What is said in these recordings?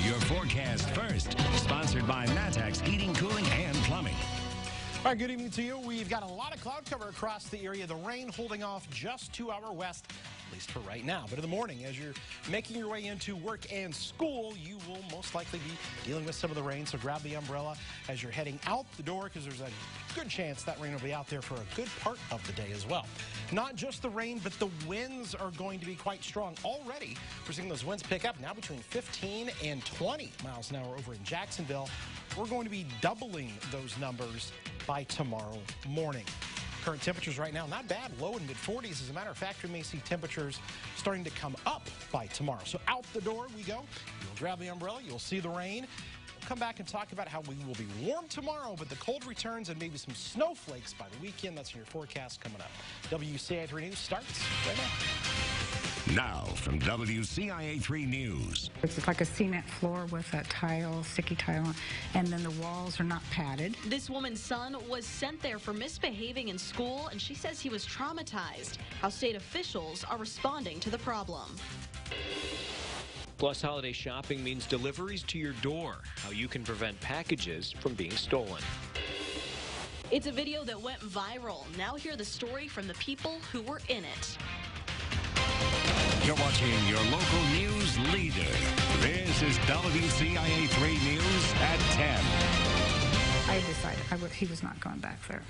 your forecast first. Sponsored by Matex Heating, Cooling, and Plumbing. All right, good evening to you. We've got a lot of cloud cover across the area. The rain holding off just to our west, at least for right now. But in the morning, as you're making your way into work and school, you will most likely be dealing with some of the rain. So grab the umbrella as you're heading out the door, because there's a good chance that rain will be out there for a good part of the day as well. Not just the rain, but the winds are going to be quite strong. Already, we're seeing those winds pick up now between 15 and 20 miles an hour over in Jacksonville. We're going to be doubling those numbers by tomorrow morning. Current temperatures right now, not bad, low and mid-40s. As a matter of fact, we may see temperatures starting to come up by tomorrow. So out the door we go. You'll grab the umbrella. You'll see the rain. We'll come back and talk about how we will be warm tomorrow, but the cold returns and maybe some snowflakes by the weekend. That's in your forecast coming up. WCIA 3 News starts right now. Now from WCIA 3 News. It's like a cement floor with a tile, sticky tile, and then the walls are not padded. This woman's son was sent there for misbehaving in school, and she says he was traumatized. How state officials are responding to the problem. Plus, holiday shopping means deliveries to your door. How you can prevent packages from being stolen. It's a video that went viral. Now hear the story from the people who were in it. You're watching your local news leader. This is WCIA 3 News at 10. I decided he was not going back there.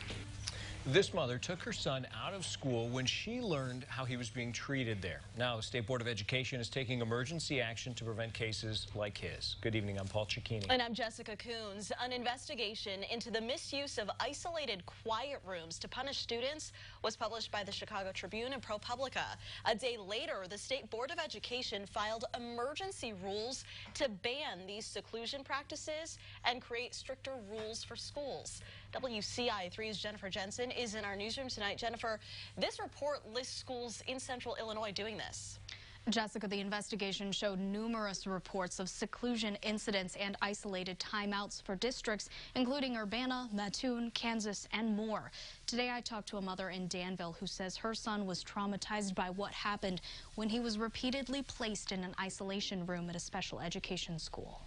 This mother took her son out of school when she learned how he was being treated there. Now, the State Board of Education is taking emergency action to prevent cases like his. Good evening, I'm Paul Cicchini. And I'm Jessica Coons. An investigation into the misuse of isolated quiet rooms to punish students was published by the Chicago Tribune and ProPublica. A day later, the State Board of Education filed emergency rules to ban these seclusion practices and create stricter rules for schools. WCIA 3's Jennifer Jensen is in our newsroom tonight. Jennifer, this report lists schools in central Illinois doing this. Jessica, the investigation showed numerous reports of seclusion incidents and isolated timeouts for districts, including Urbana, Mattoon, Kansas, and more. Today, I talked to a mother in Danville who says her son was traumatized by what happened when he was repeatedly placed in an isolation room at a special education school.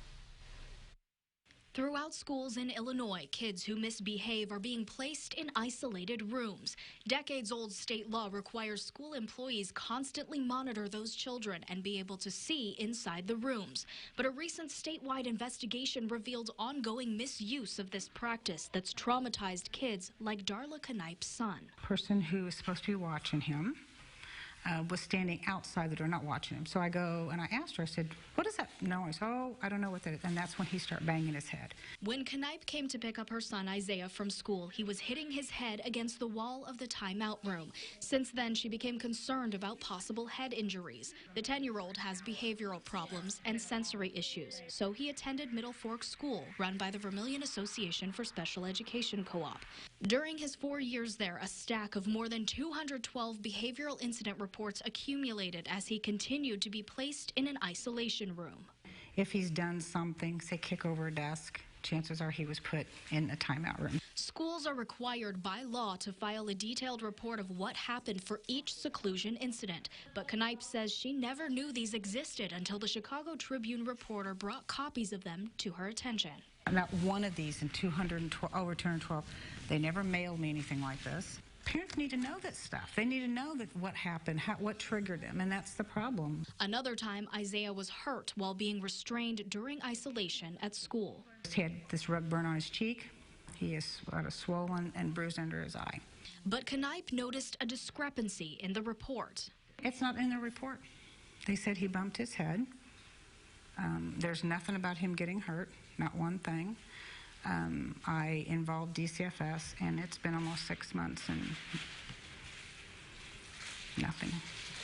Throughout schools in Illinois, kids who misbehave are being placed in isolated rooms. Decades-old state law requires school employees constantly monitor those children and be able to see inside the rooms. But a recent statewide investigation revealed ongoing misuse of this practice that's traumatized kids like Darla Knipe's son. The person who is supposed to be watching him was standing outside the door, not watching him. So I go and I asked her, I said, what is that noise? Oh, I don't know what that is. And that's when he started banging his head. When Knipe came to pick up her son Isaiah from school, he was hitting his head against the wall of the timeout room. Since then, she became concerned about possible head injuries. The 10-year-old has behavioral problems and sensory issues, so he attended Middle Fork School, run by the Vermilion Association for Special Education Co-op. During his 4 years there, a stack of more than 212 behavioral incident reports accumulated as he continued to be placed in an isolation room. If he's done something, say kick over a desk, chances are he was put in a timeout room. Schools are required by law to file a detailed report of what happened for each seclusion incident. But Knipe says she never knew these existed until the Chicago Tribune reporter brought copies of them to her attention. Not one of these in over 212, they never mailed me anything like this. Parents need to know this stuff. They need to know that what happened, what triggered them, and that's the problem. Another time, Isaiah was hurt while being restrained during isolation at school. He had this rug burn on his cheek. He has got a swollen and bruised under his eye. But Knipe noticed a discrepancy in the report. It's not in the report. They said he bumped his head. There's nothing about him getting hurt, not one thing. I involved DCFS, and it's been almost 6 months, and nothing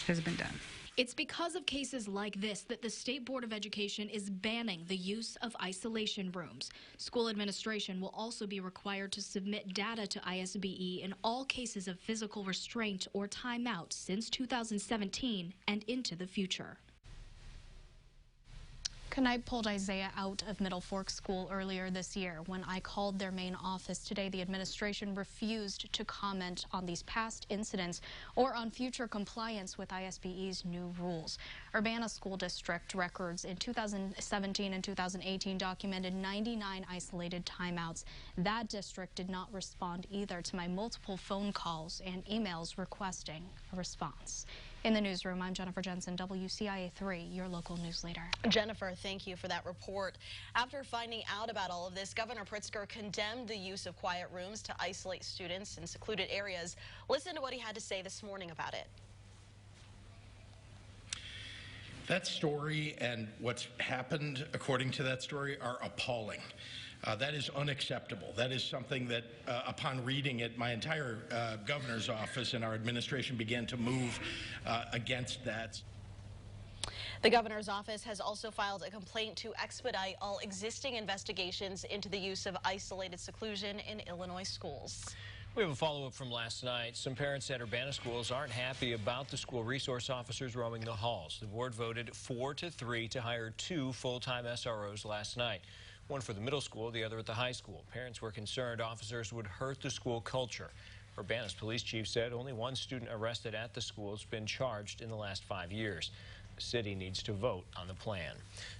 has been done. It's because of cases like this that the State Board of Education is banning the use of isolation rooms. School administration will also be required to submit data to ISBE in all cases of physical restraint or timeout since 2017 and into the future. Knight pulled Isaiah out of Middle Fork School earlier this year. When I called their main office today, the administration refused to comment on these past incidents or on future compliance with ISBE's new rules. Urbana School District records in 2017 and 2018 documented 99 isolated timeouts. That district did not respond either to my multiple phone calls and emails requesting a response. In the newsroom, I'm Jennifer Jensen, WCIA 3, your local news leader. Jennifer, thank you for that report. After finding out about all of this, Governor Pritzker condemned the use of quiet rooms to isolate students in secluded areas. Listen to what he had to say this morning about it. That story and what's happened according to that story are appalling. That is unacceptable. That is something that, upon reading it, my entire governor's office and our administration began to move against that. The governor's office has also filed a complaint to expedite all existing investigations into the use of isolated seclusion in Illinois schools. We have a follow-up from last night. Some parents at Urbana schools aren't happy about the school resource officers roaming the halls. The board voted 4-3 to hire 2 full-time SROs last night. One for the middle school, the other at the high school. Parents were concerned officers would hurt the school culture. Urbana's police chief said only 1 student arrested at the school has been charged in the last 5 years. The city needs to vote on the plan.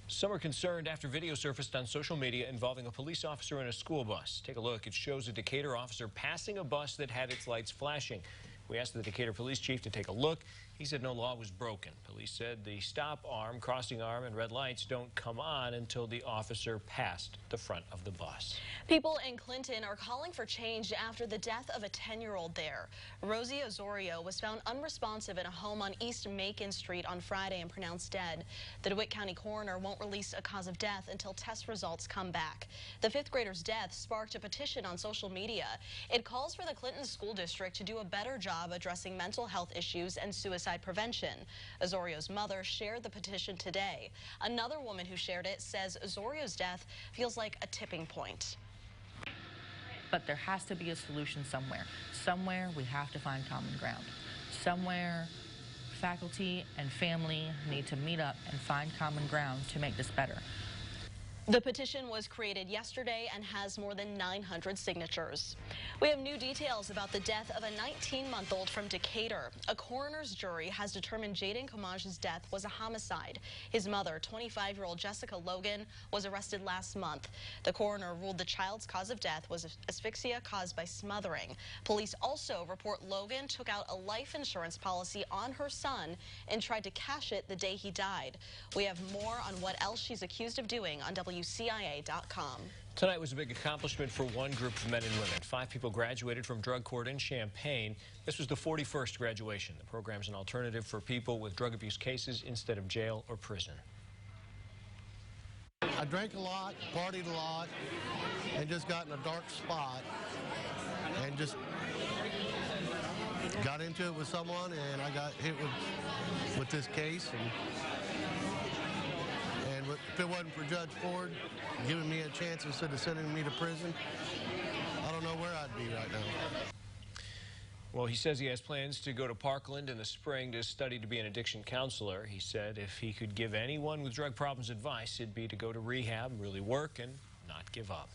Some are concerned after video surfaced on social media involving a police officer in a school bus. Take a look. It shows a Decatur officer passing a bus that had its lights flashing. We asked the Decatur police chief to take a look. He said no law was broken. Police said the stop arm, crossing arm, and red lights don't come on until the officer passed the front of the bus. People in Clinton are calling for change after the death of a 10-year-old there. Rosie Osorio was found unresponsive in a home on East Macon Street on Friday and pronounced dead. The DeWitt County coroner won't release a cause of death until test results come back. The 5th grader's death sparked a petition on social media. It calls for the Clinton School District to do a better job addressing mental health issues and suicide prevention. Osorio's mother shared the petition today. Another woman who shared it says Osorio's death feels like a tipping point. But there has to be a solution somewhere. Somewhere we have to find common ground. Somewhere faculty and family need to meet up and find common ground to make this better. The petition was created yesterday and has more than 900 signatures. We have new details about the death of a 19-month-old from Decatur. A coroner's jury has determined Jaden Kamaj's death was a homicide. His mother, 25-year-old Jessica Logan, was arrested last month. The coroner ruled the child's cause of death was asphyxia caused by smothering. Police also report Logan took out a life insurance policy on her son and tried to cash it the day he died. We have more on what else she's accused of doing on WCIA.com. Tonight was a big accomplishment for one group of men and women. 5 people graduated from drug court in Champaign. This was the 41st graduation. The program's an alternative for people with drug abuse cases instead of jail or prison. I drank a lot, partied a lot, and just got in a dark spot and just got into it with someone, and I got hit with this case. And if it wasn't for Judge Ford giving me a chance instead of sending me to prison, I don't know where I'd be right now. Well, he says he has plans to go to Parkland in the spring to study to be an addiction counselor. He said if he could give anyone with drug problems advice, it'd be to go to rehab, really work, and not give up.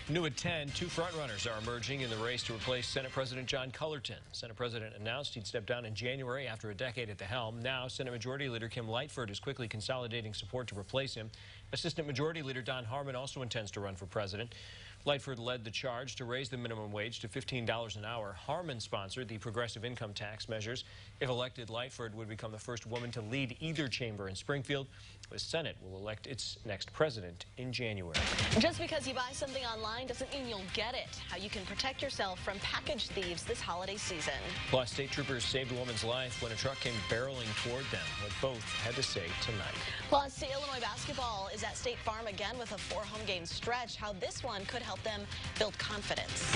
New at 10, 2 frontrunners are emerging in the race to replace Senate President John Cullerton. Senate President announced he'd step down in January after a decade at the helm. Now, Senate Majority Leader Kim Lightford is quickly consolidating support to replace him. Assistant Majority Leader Don Harmon also intends to run for president. Lightford led the charge to raise the minimum wage to $15 an hour. Harmon sponsored the progressive income tax measures. If elected, Lightford would become the first woman to lead either chamber in Springfield. The Senate will elect its next president in January. Just because you buy something online doesn't mean you'll get it. How you can protect yourself from package thieves this holiday season. Plus, state troopers saved a woman's life when a truck came barreling toward them. What both had to say tonight. Plus, Illinois basketball is at State Farm again with a 4 home game stretch. How this one could help them build confidence.